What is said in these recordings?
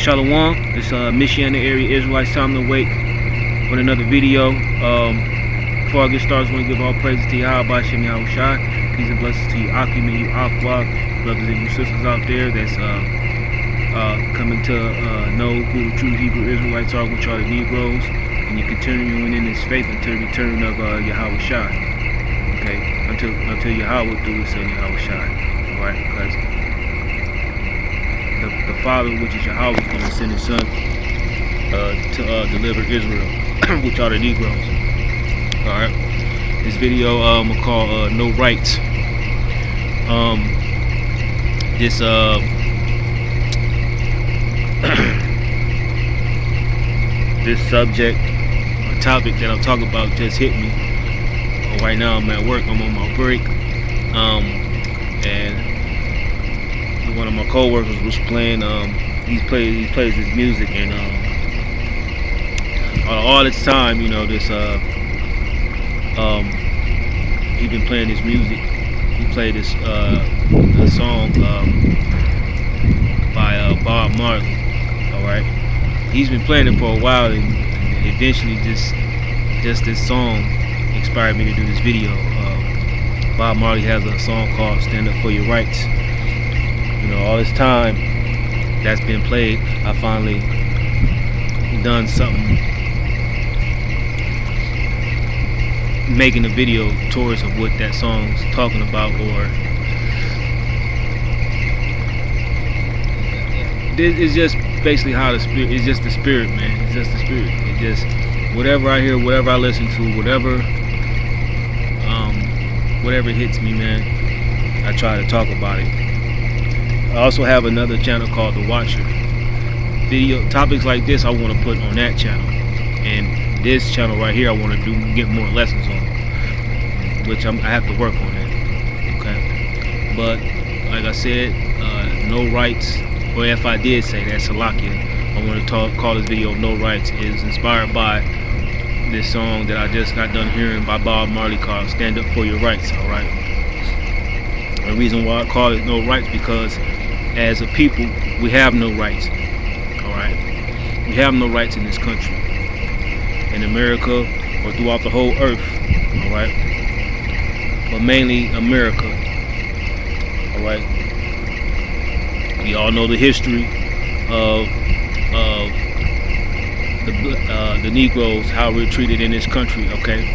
Shalom, it's Michiana area Israelites time to wake with another video. Before I get started, I want to give all praises to Yahweh Shem Yahushai. Peace and blessings to you, Akim and you, Aqua, brothers and you sisters out there that's coming to know who the true Hebrew Israelites are, which are the Negroes, and you're continuing in this faith until the return of Yahweh Shai. Okay, until Yahweh do his son Yahweh Shai. All right, because the Father, which is Yahweh, is going to send his son to deliver Israel, which are the Negroes. Alright, this video I'm gonna call No Rights. This subject or topic that I'm talking about just hit me. Right now I'm at work, I'm on my break, and one of my co-workers was playing, he plays his music, and all this time, you know, this he been playing his music. He played this a song by Bob Marley. All right, he's been playing it for a while, and eventually just this song inspired me to do this video. Bob Marley has a song called "Stand Up for Your Rights." You know, all this time that's been played, I finally done something, making a video towards of what that song's talking about, or it's just basically how the spirit, it's just the spirit, man. It's just the spirit. It just, whatever I hear, whatever I listen to, whatever hits me, man, I try to talk about it. I also have another channel called The Watcher. Video topics like this I want to put on that channel, and this channel right here I want to get more lessons on, which I have to work on that. Okay, but like I said, No Rights, or if I did say that, Salakia, I want to call this video No Rights, is inspired by this song that I just got done hearing by Bob Marley called "Stand Up for Your Rights." All right, the reason why I call it No Rights, because as a people we have no rights. All right, we have no rights in this country, in America, or throughout the whole earth. All right, but mainly America. All right, we all know the history of the Negroes, how we're treated in this country. Okay,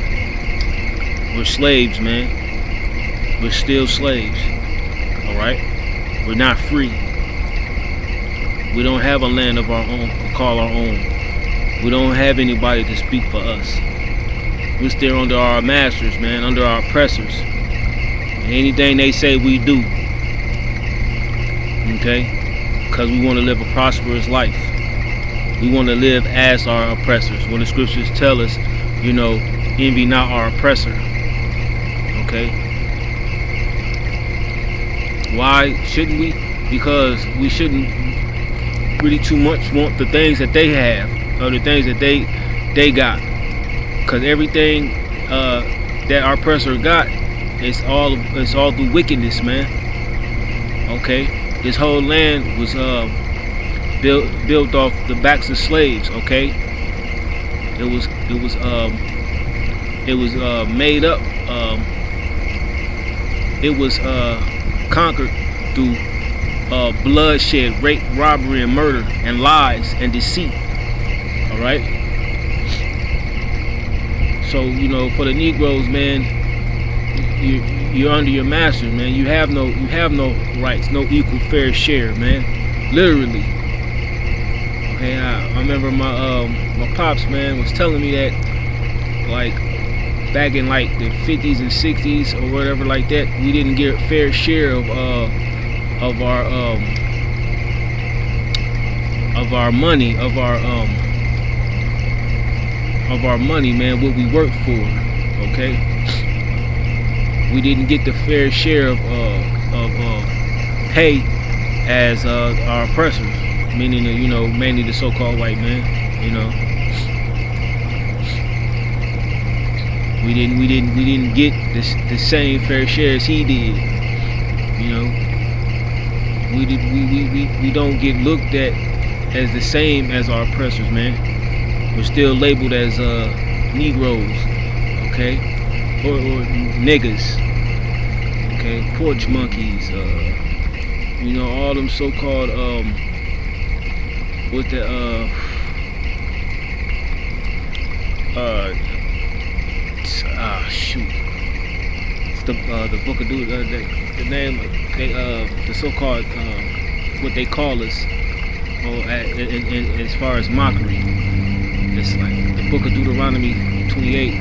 we're slaves, man. We're still slaves. All right, we're not free. We don't have a land of our own to call our own. We don't have anybody to speak for us. We're still under our masters, man, under our oppressors. And anything they say, we do. Okay? Because we want to live a prosperous life. We want to live as our oppressors. When the scriptures tell us, you know, envy not our oppressor. Okay? Why shouldn't we? Because we shouldn't really too much want the things that they have, or the things that they got. Because everything that our oppressor got, it's all through wickedness, man. Okay? This whole land was built off the backs of slaves. Okay, it was made up. It was conquered through bloodshed, rape, robbery, and murder, and lies and deceit. All right. So you know, for the Negroes, man, you're under your masters, man. You have no rights, no equal fair share, man. Literally. Okay, I remember my pops, man, was telling me that, like, back in like the 50s and 60s or whatever like that, we didn't get a fair share of our money, of our money, man, what we worked for. Okay, we didn't get the fair share of pay as our oppressors, meaning, you know, mainly the so-called white man. You know, we didn't get the same fair share as he did. You know, we don't get looked at as the same as our oppressors, man. We're still labeled as Negroes, okay, or niggas, okay, porch monkeys, you know, all them so-called what the shoot, it's the book of the name they the so-called what they call us, as far as mockery. It's like the book of Deuteronomy 48.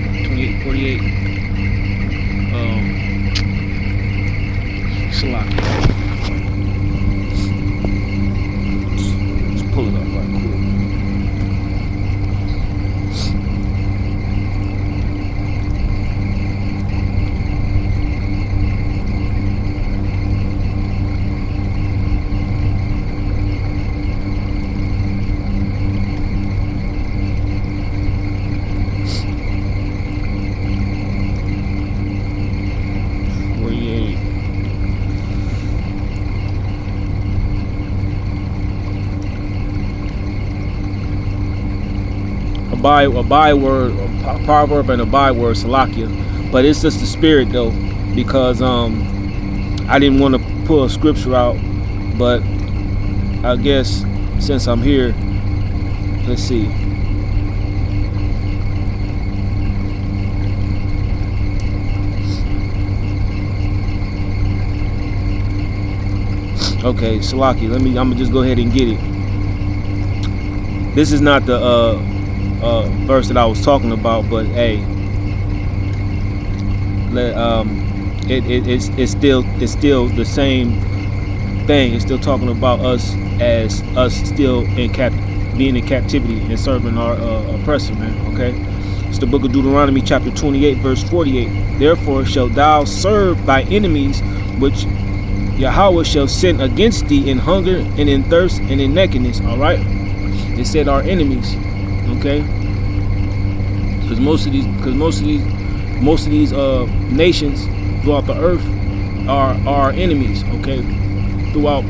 Salaki. Let's pull it up right quick. A byword, a proverb, and a byword, Salakia. But it's just the spirit though, because I didn't want to pull a scripture out, but I guess since I'm here, let's see. Okay, Salaki, I'm gonna just go ahead and get it. This is not the verse that I was talking about, but hey, it's still the same thing. It's still talking about us as us still being in captivity and serving our oppressor, man. Okay, it's the book of Deuteronomy chapter 28 verse 48. Therefore shalt thou serve thy enemies, which Yahweh shall send against thee in hunger and in thirst and in nakedness. All right, it said our enemies. Okay, because most of these nations throughout the earth are our enemies. Okay, throughout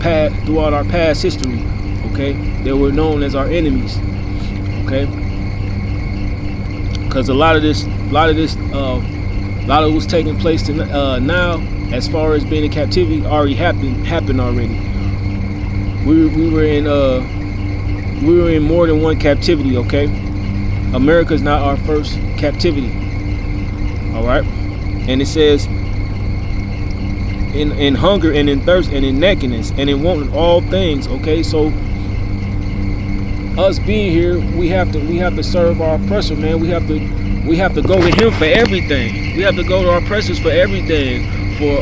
our past history. Okay, they were known as our enemies. Okay, because a lot of what's taking place now, as far as being in captivity, already happened already. We were in more than one captivity, okay? America's not our first captivity. All right? And it says in hunger and in thirst and in nakedness and in wanting all things, okay? So us being here, we have to serve our oppressor, man. We have to go to him for everything. We have to go to our oppressors for everything, for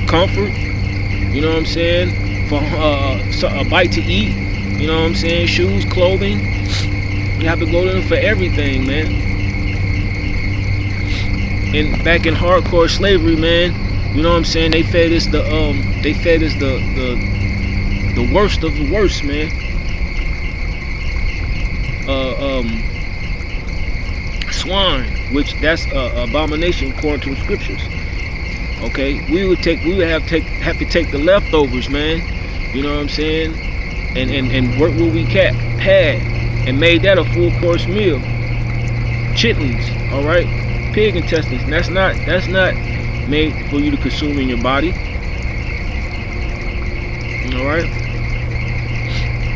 comfort, you know what I'm saying? For a bite to eat, you know what I'm saying? Shoes, clothing. You have to go to them for everything, man. And back in hardcore slavery, man, you know what I'm saying? They fed us the worst of the worst, man. Swine, which that's abomination according to the scriptures. Okay, we would have to take the leftovers, man. You know what I'm saying? And work what we had and made that a full course meal. Chitlins, all right, pig intestines. That's not made for you to consume in your body. All right,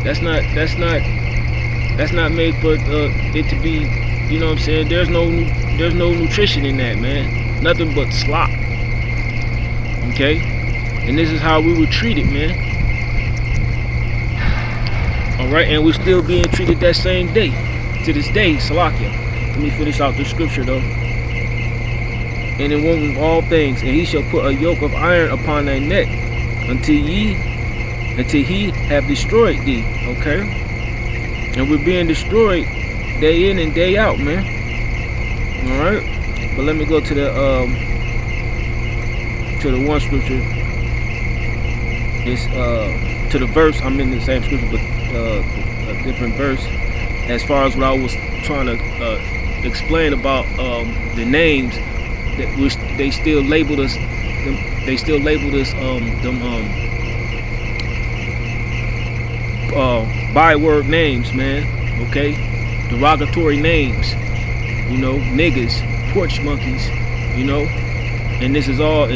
that's not made for it to be. You know what I'm saying? There's no nutrition in that, man. Nothing but slop. Okay, and this is how we were treated, man. All right, and we're still being treated that same day to this day. Salakia. Let me finish out the scripture though. And in one of all things, and he shall put a yoke of iron upon thy neck until he have destroyed thee. Okay, and we're being destroyed day in and day out, man. All right, but let me go to the one scripture. It's to the verse. I'm in the same scripture, but a different verse. As far as what I was trying to explain about the names that they still labeled us. They still labeled us byword names, man. Okay, derogatory names. You know, niggas, porch monkeys. You know, and this is all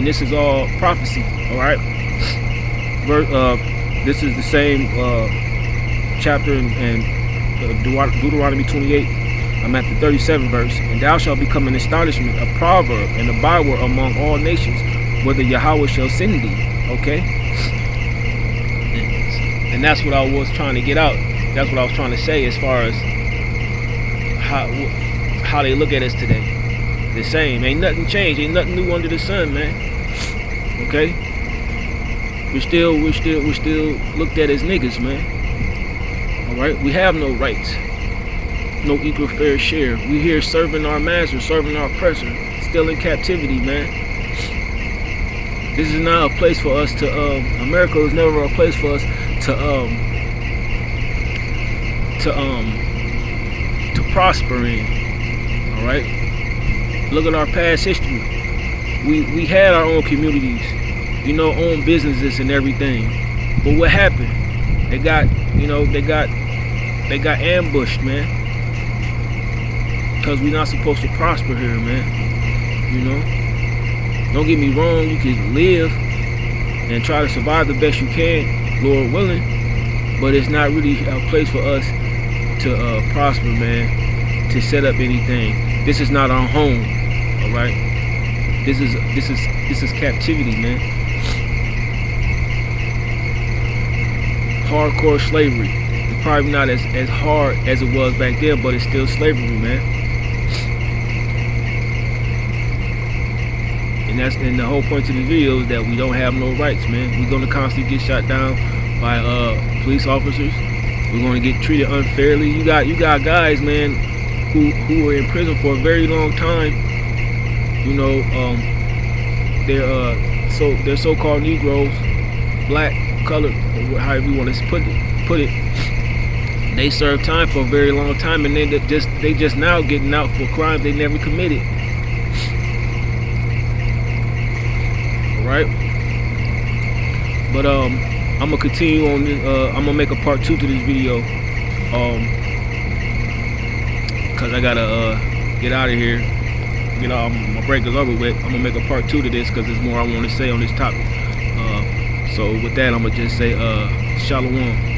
prophecy. All right. This is the same chapter in Deuteronomy 28. I'm at the 37th verse. And thou shalt become an astonishment, a proverb, and a byword among all nations, whether Yahweh shall send thee. Okay? And that's what I was trying to get out. That's what I was trying to say as far as how they look at us today. The same. Ain't nothing changed. Ain't nothing new under the sun, man. Okay? We're still looked at as niggas, man. Alright? We have no rights. No equal fair share. We here serving our master, serving our oppressor, still in captivity, man. This is not a place for us to America was never a place for us to prosper in. Alright? Look at our past history. We had our own communities, you know, own businesses and everything. But what happened? They got ambushed, man. Because we're not supposed to prosper here, man. You know? Don't get me wrong, you can live and try to survive the best you can, Lord willing. But it's not really a place for us to prosper, man. To set up anything. This is not our home. Alright? This is captivity, man. Hardcore slavery. It's probably not as hard as it was back then, but it's still slavery, man. And the whole point to the video is that we don't have no rights, man. We're gonna constantly get shot down by police officers. We're gonna get treated unfairly. You got guys, man, who were in prison for a very long time. You know, they're so-called Negroes, black, colored, however you want to put it. They served time for a very long time, and they just now getting out for crimes they never committed. Right? But I'm gonna continue on this. I'm gonna make a part 2 to this video, cause I gotta get out of here. You know, my break is over with. I'm gonna make a part 2 to this cause there's more I want to say on this topic. So with that, I'm gonna just say shalom.